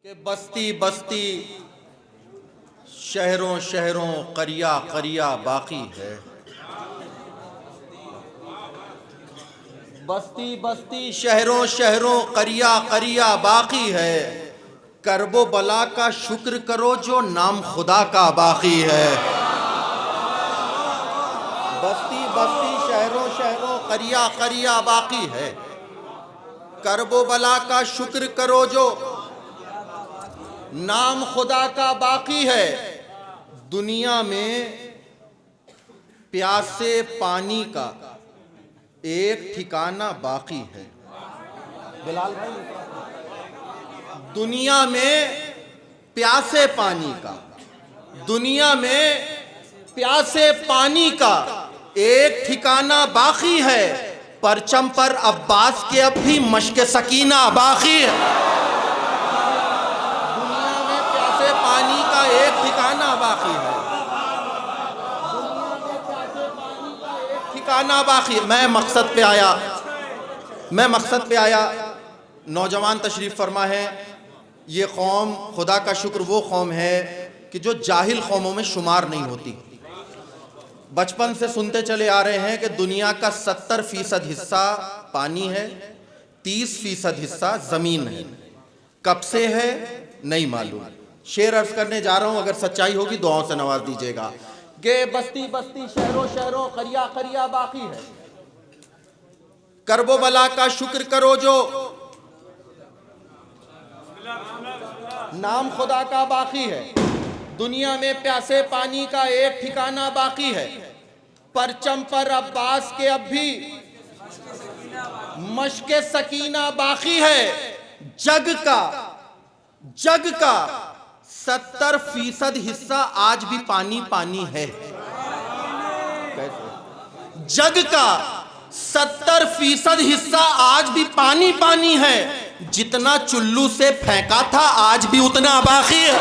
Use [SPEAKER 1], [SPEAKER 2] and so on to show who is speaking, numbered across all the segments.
[SPEAKER 1] कि बस्ती बस्ती शहरों शहरों करिया करिया बाकी है। बस्ती बस्ती शहरों शहरों करिया करिया बाकी है। करबो बला का शुक्र करो जो नाम खुदा का बाकी है। बस्ती बस्ती शहरों शहरों करिया करिया बाकी है। करबो बला का शुक्र करो जो नाम खुदा का बाकी है। दुनिया में प्यासे पानी का एक ठिकाना बाकी है। बिलाल भाई, दुनिया में प्यासे पानी का, दुनिया में प्यासे पानी का एक ठिकाना बाकी है। परचम पर अब्बास के अब भी मश्क सकीना बाकी है। दुनिया में प्यासे पानी का एक ठिकाना बाकी है। दुनिया में प्यासे पानी का एक ठिकाना बाकी है। मैं मकसद पे आया। नौजवान तशरीफ़ फरमा है। ये कौम, खुदा का शुक्र, वो कौम है कि जो जाहिल कौमों में शुमार नहीं होती। बचपन से सुनते चले आ रहे हैं कि दुनिया का 70% हिस्सा पानी है, 30% हिस्सा ज़मीन है। कब से है नहीं मालूम। शेर अर्ज करने जा रहा हूँ, अगर सच्चाई होगी दुआओं से नवाज दीजिएगा। कि बस्ती बस्ती शहरों शहरों करिया करिया बाकी है। करबो बला का शुक्र करो जो नाम खुदा का बाकी है। दुनिया में प्यासे पानी का एक ठिकाना बाकी है। परचम पर अब्बास के अब भी मश्के सकीना बाकी है। जग का 70% हिस्सा आज भी पानी पानी है। जग का 70% हिस्सा आज भी पानी पानी है। जितना चुल्लू से फेंका था आज भी उतना बाकी है।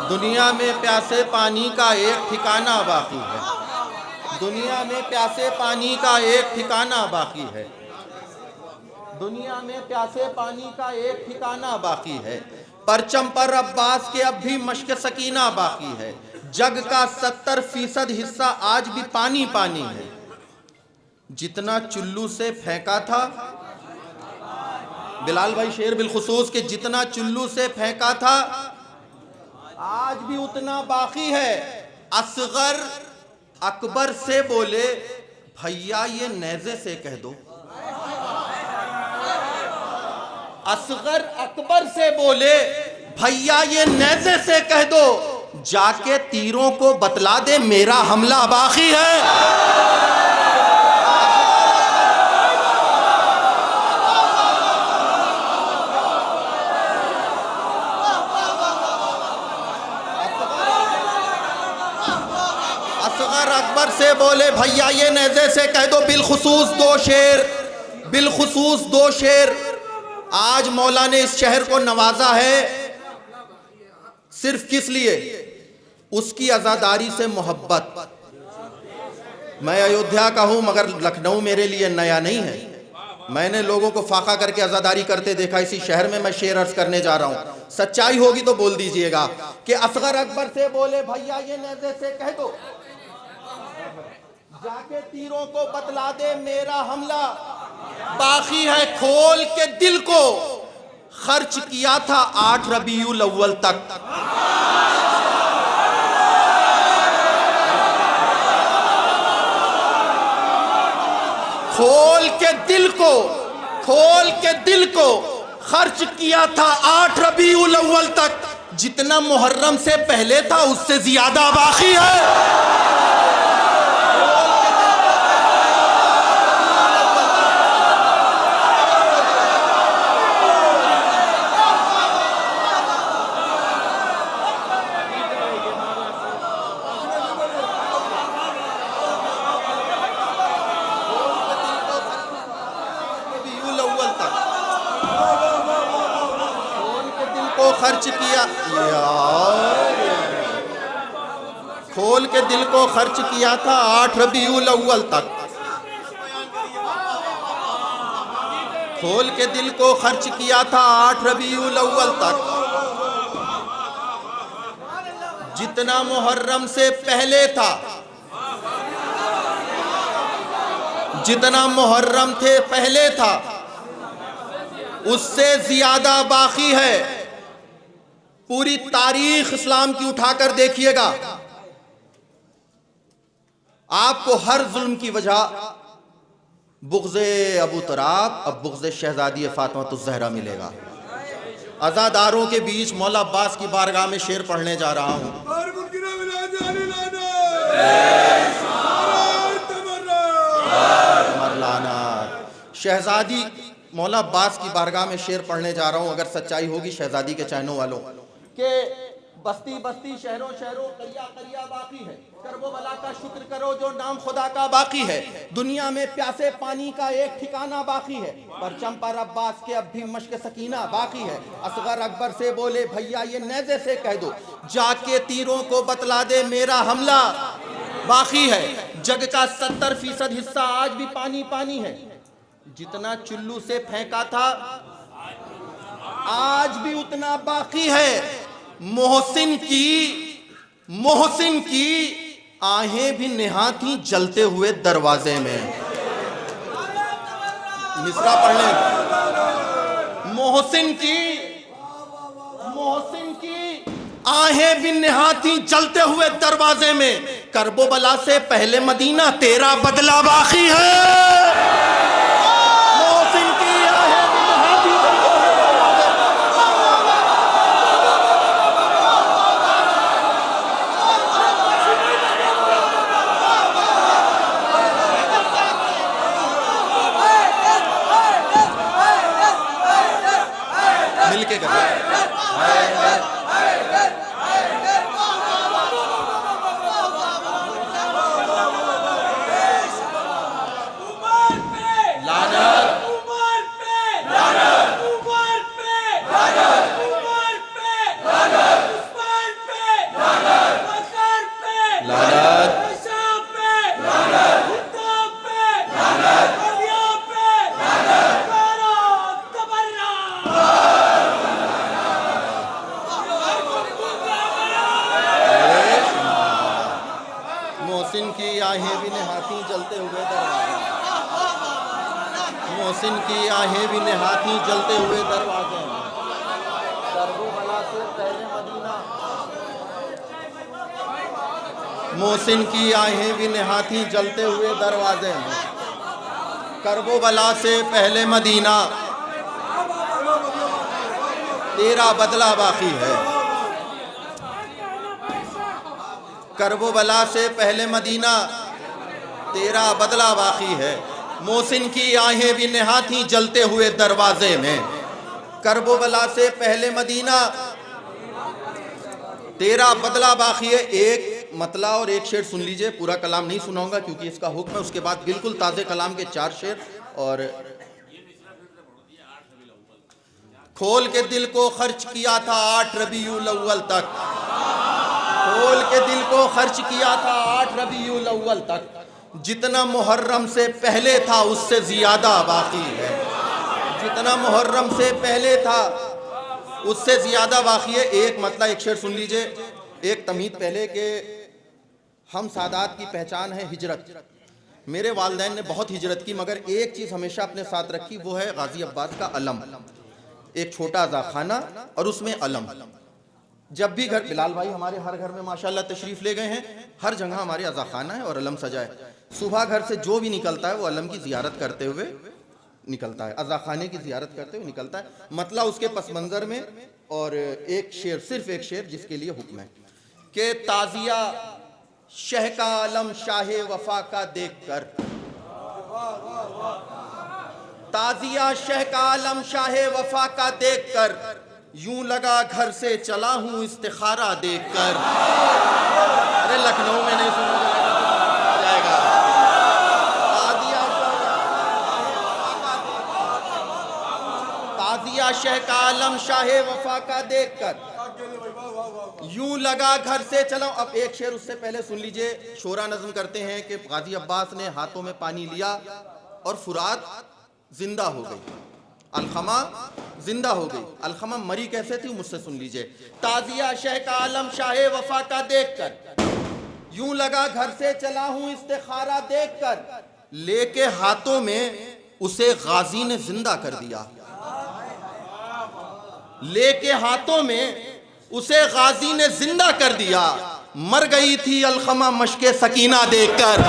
[SPEAKER 1] दुनिया में प्यासे पानी का एक ठिकाना बाकी है। दुनिया में प्यासे पानी का एक ठिकाना बाकी है। दुनिया में प्यासे पानी का एक ठिकाना बाकी है। परचम पर अब्बास के अब भी मश्क सकीना बाकी है। जग का 70% हिस्सा आज भी पानी पानी है। जितना चुल्लू से फेंका था, बिलाल भाई शेर बिलखुसूस के, जितना चुल्लू से फेंका था आज भी उतना बाकी है। असगर अकबर से बोले, भैया ये नेज़े से कह दो। असगर अकबर से बोले, भैया ये नेज़े से कह दो। जाके तीरों को बतला दे मेरा हमला बाकी है। अकबर से बोले, भैया ये नेज़े से कह दो। बिलखुसूस दो शेर आज मौला ने इस शहर को नवाजा है। सिर्फ किस लिए? उसकी आज़ादारी से मोहब्बत। मैं अयोध्या का हूं मगर लखनऊ मेरे लिए नया नहीं है। मैंने लोगों को फाका करके आज़ादारी करते देखा। इसी शहर में मैं शेर अर्ज करने जा रहा हूं, सच्चाई होगी तो बोल दीजिएगा। कि असगर अकबर से बोले, भैया ये नेज़े से कह दो, जाके तीरों को बतला दे मेरा हमला बाकी है। खोल के दिल को खर्च किया था 8 रबीउल अव्वल तक। खोल के दिल को खर्च किया था 8 रबीउल अव्वल तक, जितना मुहर्रम से पहले था उससे ज्यादा बाकी है। खर्च किया खोल के दिल को खर्च किया था 8 रबीउल अव्वल तक, खोल के दिल को खर्च किया था 8 रबीउल अव्वल तक, जितना मुहर्रम से पहले था, जितना मुहर्रम थे पहले था उससे ज्यादा बाकी है। पूरी तारीख इस्लाम की उठाकर देखिएगा, आपको हर जुल्म की वजह बुग़्ज़े अबू तराब, अब बुग़्ज़े शहज़ादी फ़ातिमा ज़हरा मिलेगा। अज़ादारों के बीच मौला अब्बास की बारगाह में शेर पढ़ने जा रहा हूँ। शहज़ादी मौला अब्बास की बारगाह में शेर पढ़ने जा रहा हूँ। अगर सच्चाई होगी शहज़ादी के चैनों वालों के, बस्ती बस्ती शहरों शहरों करिया करिया बाकी है, करबो बला का शुक्र करो जो नाम खुदा का बाकी है। दुनिया में प्यासे पानी का एक ठिकाना बाकी है, परचम पर अब्बास के अब भी मश्क सकीना बाकी है। असगर अकबर से बोले भैया ये नेज़े से कह दो, जाके तीरों को बतला दे मेरा हमला बाकी है। जग का 70% हिस्सा आज भी पानी पानी है, जितना चुल्लू से फेंका था आज भी उतना बाकी है। मोहसिन की आहें भी निहा थी जलते हुए दरवाजे में। मिसरा पढ़ने, मोहसिन की आहें भी निहा थी जलते हुए दरवाजे में, करबो बला से पहले मदीना तेरा बदला बाकी है। मिलके कर मोहसिन की आहें भी निहाती जलते हुए दरवाजे, मोहसिन की आहें भी निहाती जलते हुए दरवाजे, करबो बला से पहले मदीना। मोहसिन की आहें भी निहाती जलते हुए दरवाजे में, करबो बला से पहले मदीना तेरा बदला बाकी है। करबो बला से पहले मदीना तेरा बदला बाकी है। मोहसिन की आहें भी निहा थी जलते हुए दरवाजे में, करबो बला से पहले मदीना तेरा बदला बाकी है। एक मतला और एक शेर सुन लीजिए, पूरा कलाम नहीं सुनाऊंगा क्योंकि इसका हुक्म है। उसके बाद बिल्कुल ताज़े कलाम के 4 शेर। और खोल के दिल को खर्च किया था 8 रबीउल अव्वल तक, खोल के दिल को खर्च किया था 8 रबीउल अव्वल तक, जितना मुहर्रम से पहले था उससे ज़्यादा बाकी है। जितना मुहर्रम से पहले था उससे ज़्यादा बाकी है। एक मतलब एक शेर सुन लीजिए, एक तमीद पहले के हम सादात की पहचान है हिजरत। मेरे वालिदैन ने बहुत हिजरत की, मगर एक चीज़ हमेशा अपने साथ रखी, वो है गाजी अब्बास का अलम। एक छोटा सा खाना और उसमें अलम, जब भी घर, बिलाल भाई हमारे हर घर में माशाल्लाह तशरीफ ले गए हैं, हर जगह हमारे अज़ा खाना है और अलम सजा है। सुबह घर से जो भी निकलता है वो अलम की जियारत करते हुए निकलता है, अज़ा खाने की जियारत करते हुए निकलता है। मतलब उसके पस मंज़र में, और एक शेर, सिर्फ एक शेर जिसके लिए हुक्म है कि ताज़िया शह का आलम शाह वफा का देख कर, ताज़िया शह का आलम शाह वफा का देख कर, यूं लगा घर से चला हूं इस्तिखारा देख कर। अरे लखनऊ में नहीं सुना जाएगा। ताज़िया शह का आलम शाह वफा का देख कर यूं लगा घर से चला। अब एक शेर उससे पहले सुन लीजिए। शोरा नज़्म करते हैं कि गाजी अब्बास ने हाथों में पानी लिया और फुरात जिंदा हो गई, अलखमा जिंदा हो गई। अलखमा मरी कैसे थी, मुझसे सुन लीजिए। ताज़िया शह का आलम शाह वफा का देख कर यूं लगा घर से चला हूं इस्तिखारा देख कर, लेके हाथों में उसे गाजी ने जिंदा कर दिया, लेके हाथों में उसे गाजी ने जिंदा कर दिया। मर गई थी अलखमा मशके सकीना देखकर।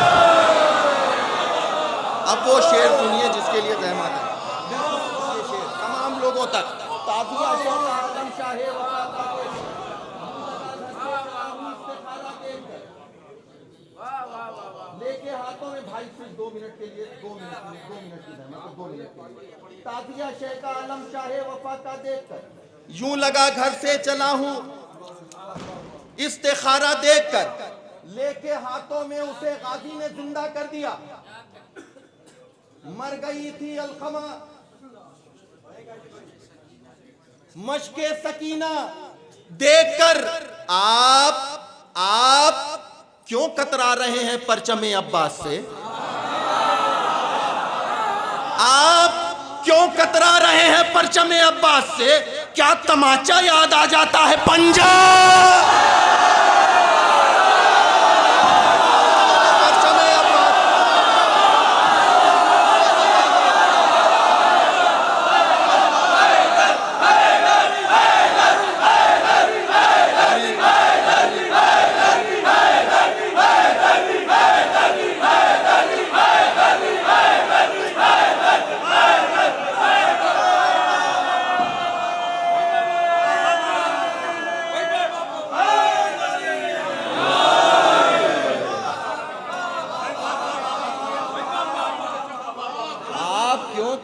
[SPEAKER 1] अब वो शेर सुनिए जिसके लिए जहमत है, बिल्कुल ये शेर तमाम लोगों तक। ताज़िया शह का आलम शाह वफा का लेके हाथों में, भाई सिर्फ 2 मिनट के लिए, 2 मिनट की जहमत, 2 मिनट के लिए। ताज़िया शह का आलम शाह वफा का देखकर यूं लगा घर से चला हूं इस्तिखारा देखकर, लेके हाथों में उसे गाजी ने जिंदा कर दिया। मर गई थी अलखमा मशके सकीना देखकर। आप क्यों कतरा रहे हैं परचमे अब्बास से? आप क्यों कतरा रहे हैं परचमे अब्बास से? क्या तमाचा याद आ जाता है पंजा? परचमे अब्बास,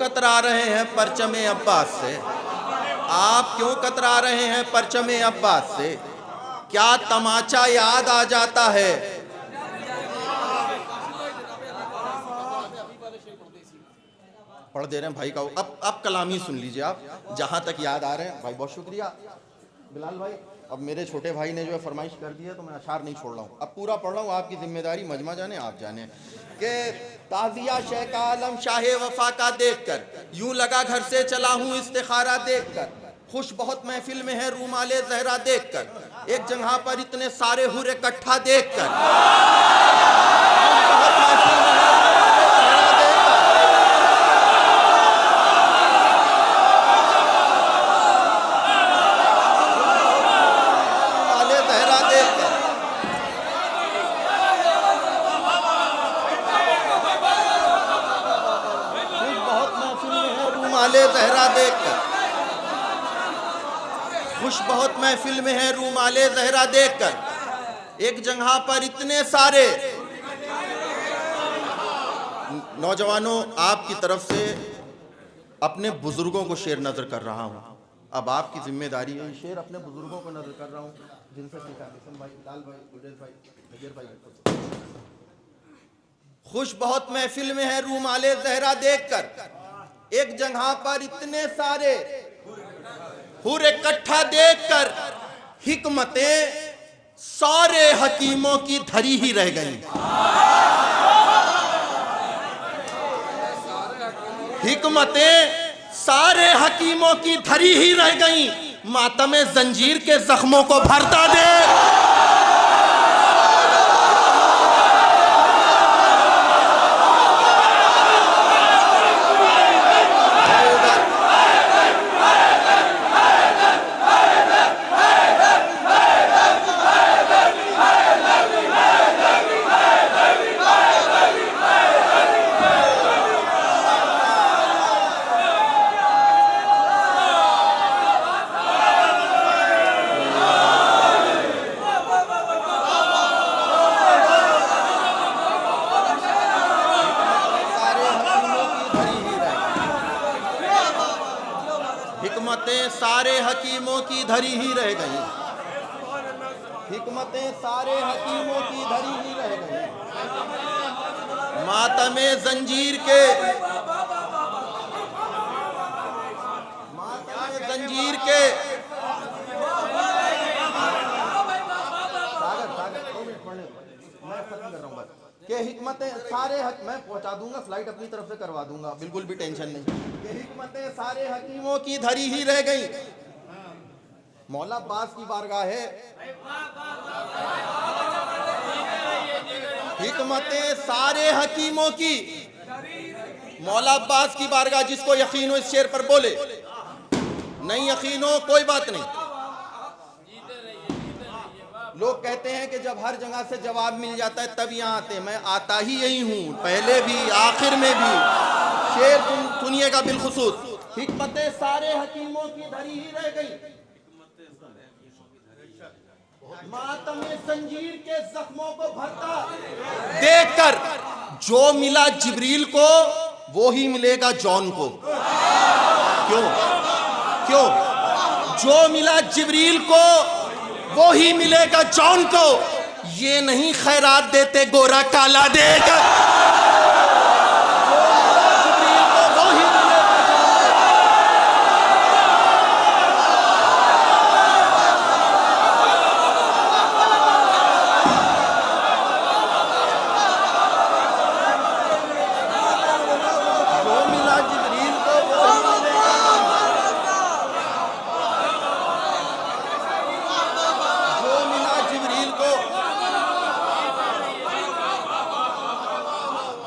[SPEAKER 1] कतरा रहे हैं परचमे अब्बास से? आप क्यों कतरा रहे हैं परचमे अब्बास से? क्या तमाचा याद आ जाता है? पढ़ दे रहे हैं भाई का। अब कलामी सुन लीजिए आप, जहां तक याद आ रहे हैं। भाई बहुत शुक्रिया बिलाल भाई। अब मेरे छोटे भाई ने जो है फरमाइश कर दी है तो मैं अशार नहीं छोड़ रहा हूँ, अब पूरा पढ़ रहा हूँ। आपकी जिम्मेदारी, मजमा जाने आप जाने। कि ताज़िया शह का आलम शाह वफा का देख कर यूं लगा घर से चला हूँ इस्तिखारा देख कर, खुश बहुत महफिल में है रूमाले जहरा देख कर, एक जगह पर इतने सारे हुर इकट्ठा देख कर, जहरा देखकर, खुश बहुत महफिल में है रूमाले जहरा देखकर, एक जगह पर इतने सारे। नौजवानों, आपकी तरफ से अपने बुजुर्गों को शेर नजर कर रहा हूं। अब आपकी जिम्मेदारी है, शेर अपने बुजुर्गों को नजर कर रहा हूं जिनसे सीखा। भाई, लाल भाई, गुलरेज भाई, नजीर भाई। खुश बहुत महफिल में है रूमाले जहरा देखकर, एक जगह पर इतने सारे हुर इकट्ठा देखकर, हिकमतें सारे हकीमों की धरी ही रह गई। हिकमतें सारे हकीमों की धरी ही रह गई, मातमे जंजीर के जख्मों को भरता दे। हिकमतें सारे हकीमों की धरी ही रह गई, हिकमतें सारे हकीमों की धरी ही रह गई। मातमे जंजीर के, मातमे जंजीर के, मैं खत्म कर रहा हूँ बस, कि हिकमतें सारे मैं पहुंचा दूंगा, फ्लाइट अपनी तरफ से करवा दूंगा, बिल्कुल भी टेंशन नहीं। कि हिकमतें सारे हकीमों की धरी ही रह गई। मौला अब्बास की बारगाह है, हिकमतें सारे हकीमों की, मौला अब्बास की बारगाह। जिसको यकीन हो इस शेर पर बोले, नहीं यकीन हो कोई बात नहीं। लोग कहते हैं कि जब हर जगह से जवाब मिल जाता है तब यहाँ आते, मैं आता ही यही हूँ, पहले भी आखिर में भी। शेर सुनिएगा बिलखुसूस, हिकमतें सारे हकीमों की धरी ही रह गई, मातमे जंजीर के जख्मों को भरता देखकर। जो मिला जिब्रील को वो ही मिलेगा जॉन को। क्यों? क्यों? जो मिला जिब्रील को वो ही मिलेगा जॉन को। ये नहीं खैरात देते गोरा काला देकर, जिब्रील को वो ही मिलेगा जो मिला जिब्रील को वो ही मिलेगा, जो मिला जिब्रील को।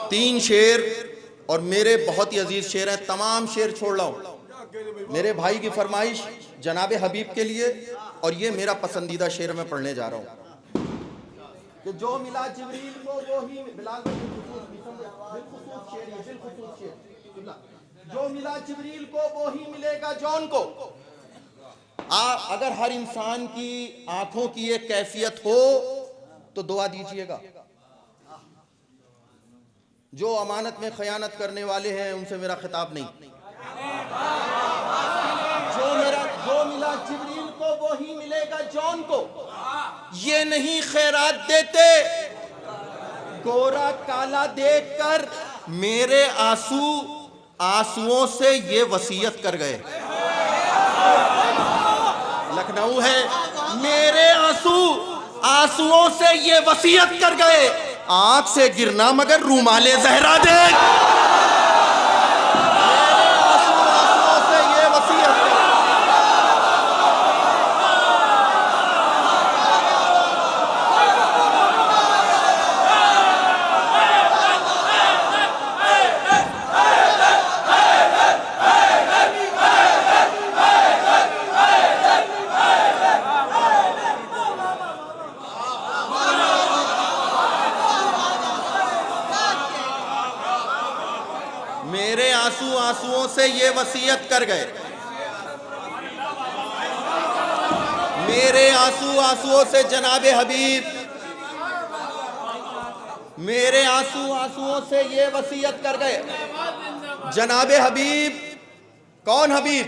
[SPEAKER 1] तीन शेर और मेरे बहुत ही अजीज शेर हैं, तमाम शेर छोड़ रहा हूं मेरे भाई की फरमाइश जनाबे हबीब के लिए, और ये मेरा पसंदीदा शेर मैं पढ़ने जा रहा हूं कि जो मिला जिब्रील को वो ही, बिलाल बिलखुसूस शेर, ये बिलखुसूस शेर, जो मिला जिब्रील को वो ही मिलेगा जॉन को। अगर हर इंसान की आंखों की एक कैफियत हो तो दुआ दीजिएगा। जो अमानत में खयानत करने वाले हैं उनसे मेरा खिताब नहीं। जो मिला जिब्रील को वो ही मिलेगा जॉन को। ये नहीं खैरात देते गोरा काला देखकर, मेरे आंसू आंसुओं से ये वसीयत कर गए। लखनऊ है, मेरे आंसू आंसुओं से ये वसीयत कर गए, आंख से गिरना मगर रूमाले जहरा दे। मेरे आंसू आंसुओं से ये वसीयत कर। मेरे आंसू आंसुओं से ये वसीयत कर गए, मेरे आंसू आंसुओं से जनाबे हबीब, मेरे आंसू आंसुओं से ये वसीयत कर गए। जनाबे हबीब, कौन हबीब?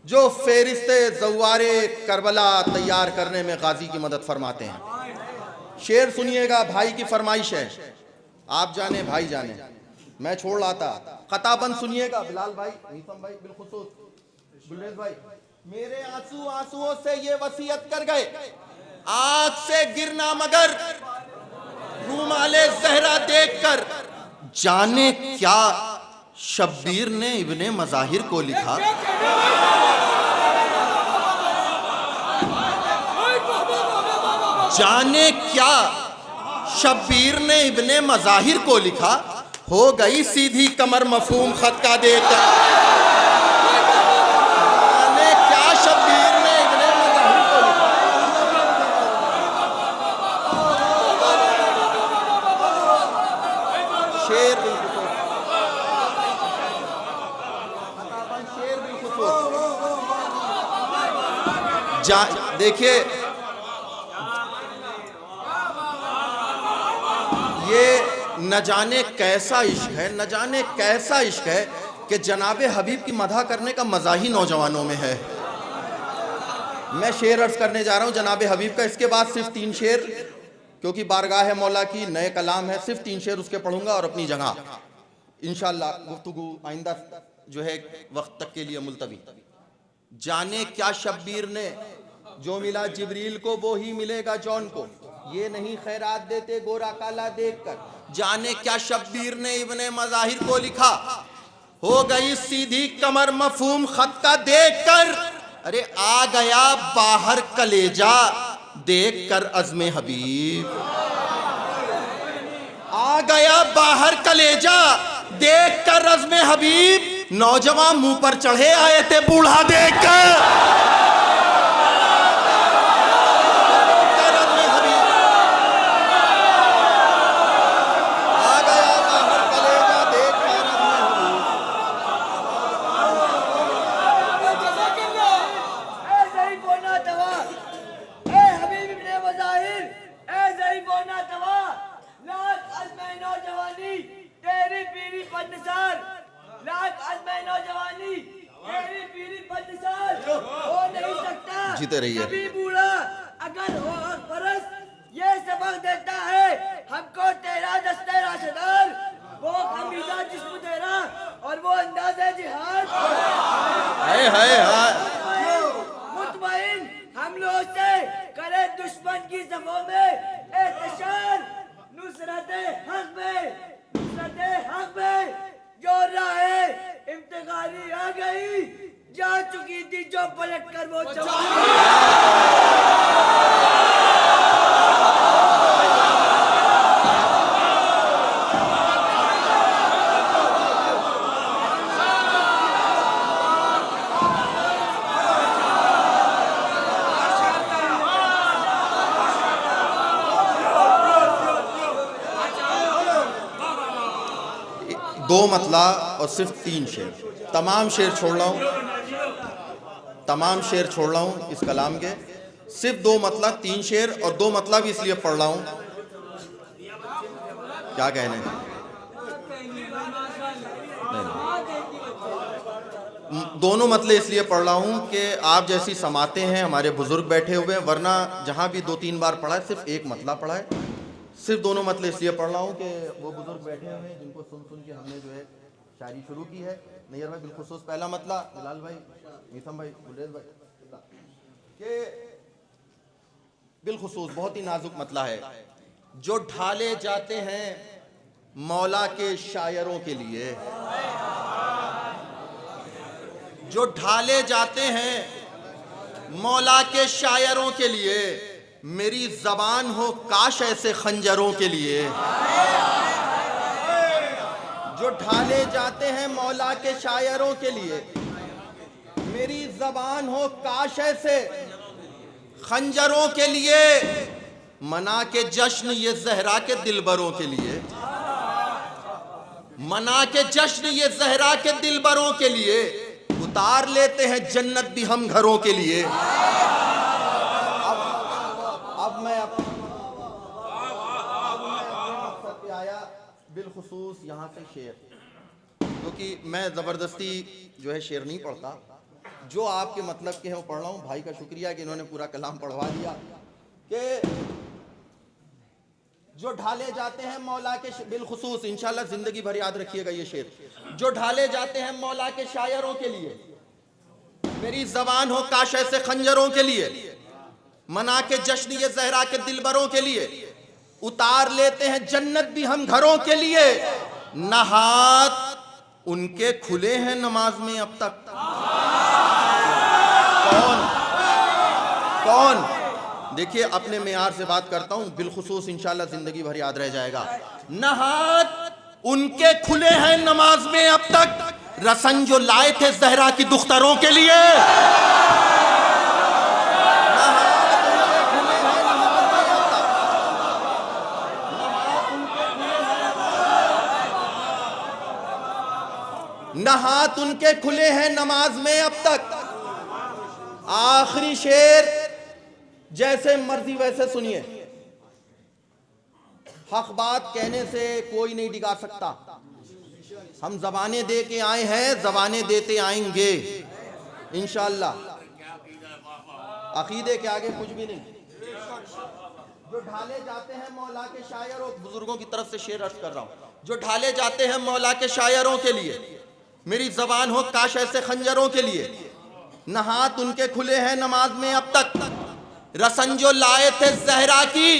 [SPEAKER 1] जो फेरिस्ते ज़वारे करबला तैयार करने में गाजी की मदद फरमाते हैं। शेर सुनिएगा, भाई की फरमाइश है, आप जाने भाई जाने, मैं छोड़ लाता। खताबंद सुनिएगा, बिलाल भाई, नीसम भाई, बिलखुसूस गुलरेज भाई। मेरे आंसू आंसुओं से ये वसीयत कर गए, आंख से गिरना मगर रूमाले जहरा देखकर। जाने क्या शब्बीर ने इब्ने मज़ाहिर को लिखा, जाने क्या शब्बीर ने इब्ने मज़ाहिर को लिखा, हो गई सीधी कमर मफहूम खत का देकर। जाने क्या शब्बीर ने इब्ने मज़ाहिर को लिखा। शेर बिलखुसूस, शेर बिलखुसूस। देखिए ये न जाने कैसा इश्क है, न जाने कैसा इश्क है कि जनाब हबीब की मदह करने का मज़ा ही नौजवानों में है। मैं शेर अर्ज़ करने जा रहा हूँ जनाब हबीब का, इसके बाद सिर्फ 3 शेर, क्योंकि बारगाह है मौला की, नए कलाम है, सिर्फ 3 शेर उसके पढ़ूंगा और अपनी जगह इंशाअल्लाह गुफ्तगू आइंदा जो है वक्त तक के लिए मुलतवी। जाने क्या शब्बीर ने जो मिला जिब्रील को वो ही मिलेगा जॉन को, ये नहीं खैरात देते गोरा काला देखकर। जाने क्या शब्बीर ने इब्ने मज़ाहिर को लिखा, हो गई सीधी कमर मफहूम खत का देखकर। अरे आ गया बाहर कलेजा देखकर अज़्मे हबीब, आ गया बाहर कलेजा देखकर अज़्मे हबीब। नौजवान मुंह पर चढ़े आए थे बूढ़ा देखकर। जीते रहिए।
[SPEAKER 2] कभी बूढ़ा अगर हो फरस ये सबक देता है हमको तेरा दस्ते राशदार, वो खमीदा जिस्म तेरा और वो अंदाज़े जिहाद। मुतमईन हमलों से करे दुश्मन की ज़फ़ों में एहतशार। नुसरत हक़ में जो राहे इम्तिहानी आ गई, जा चुकी थी जो पलट कर वो
[SPEAKER 1] दो मतला और सिर्फ 3 शेर, तमाम शेर छोड़ रहा हूँ, तमाम शेर छोड़ रहा हूँ इस कलाम के, सिर्फ 2 मतला 3 शेर और 2 मतला भी इसलिए पढ़ रहा हूँ, क्या कहने नहीं। दोनों मतले इसलिए पढ़ रहा हूँ कि आप जैसी समाते हैं, हमारे बुजुर्ग बैठे हुए हैं, वरना जहाँ भी 2-3 बार पढ़ा है सिर्फ 1 मतला पढ़ा है। सिर्फ दोनों मतले इसलिए पढ़ रहा हूँ कि वो बुजुर्ग बैठे हुए हैं जिनको सुन सुन के हमने जो है शायरी शुरू की है। नैयर भाई बिलखुसूस पहला मतला, बिलाल भाई, मीथम भाई, गुलेज भाई, के बिलखुसूस बहुत ही नाजुक मतला है। जो ढाले जाते हैं मौला के शायरों के लिए, जो ढाले जाते हैं मौला के शायरों के लिए, मेरी जबान हो काश ऐसे खंजरों के लिए। जो ढाले जाते हैं मौला के शायरों के लिए, मेरी जबान हो काश ऐसे खंजरों के लिए। मना के जश्न ये जहरा के दिलबरों के लिए, मना के जश्न ये जहरा के दिलबरों के लिए, उतार लेते हैं जन्नत भी हम घरों के लिए। अब मैं अपने मकसद पे आया, बिलखुसूस यहाँ से शेर, क्योंकि मैं ज़बरदस्ती जो है शेर नहीं पढ़ता, जो आपके मतलब के हैं वो पढ़ रहा हूँ। भाई का शुक्रिया कि इन्होंने पूरा कलाम पढ़वा दिया। कि जो ढाले जाते हैं मौला के, बिलखुसूस इंशाल्लाह ज़िंदगी भर याद रखिएगा ये शेर, जो ढाले जाते हैं मौला के शायरों के लिए, मेरी ज़बान हो काश ऐसे खंजरों के लिए। मना के जश्न ये ज़हरा के दिलबरों के लिए, उतार लेते हैं जन्नत भी हम घरों के लिए। न हाथ उनके खुले हैं नमाज में अब तक। कौन? देखिए अपने मेयार से बात करता हूं, बिलखुसूस इंशाल्लाह जिंदगी भर याद रह जाएगा। न हाथ उनके खुले हैं नमाज में अब तक, रसन जो लाए थे ज़हरा की दुख्तरों के लिए। न हाथ उनके खुले हैं नमाज में अब तक। आखिरी शेर जैसे मर्जी वैसे सुनिए। हक बात कहने से कोई नहीं डिगा सकता, हम जबानें दे के आए हैं, जबानें देते आएंगे इंशाअल्लाह। अकीदे के आगे कुछ भी नहीं। जो ढाले जाते हैं मौला के शायरों, बुजुर्गों की तरफ से शेर अर्ज कर रहा हूं, जो ढाले जाते हैं मौला के शायरों के लिए, मेरी जबान हो काश ऐसे खंजरों के लिए, न हाथ उनके खुले हैं नमाज में अब तक, रसन जो लाए थे जहरा की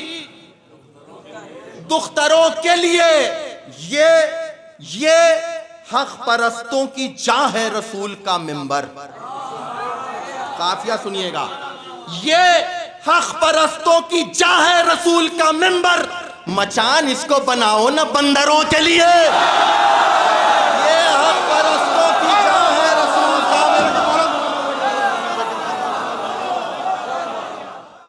[SPEAKER 1] दुख्तरों के लिए, ये हक परस्तों की जा है रसूल का मिंबर। काफिया सुनिएगा, ये हक परस्तों की जा है रसूल का मिंबर, मचान इसको बनाओ न बंदरों के लिए।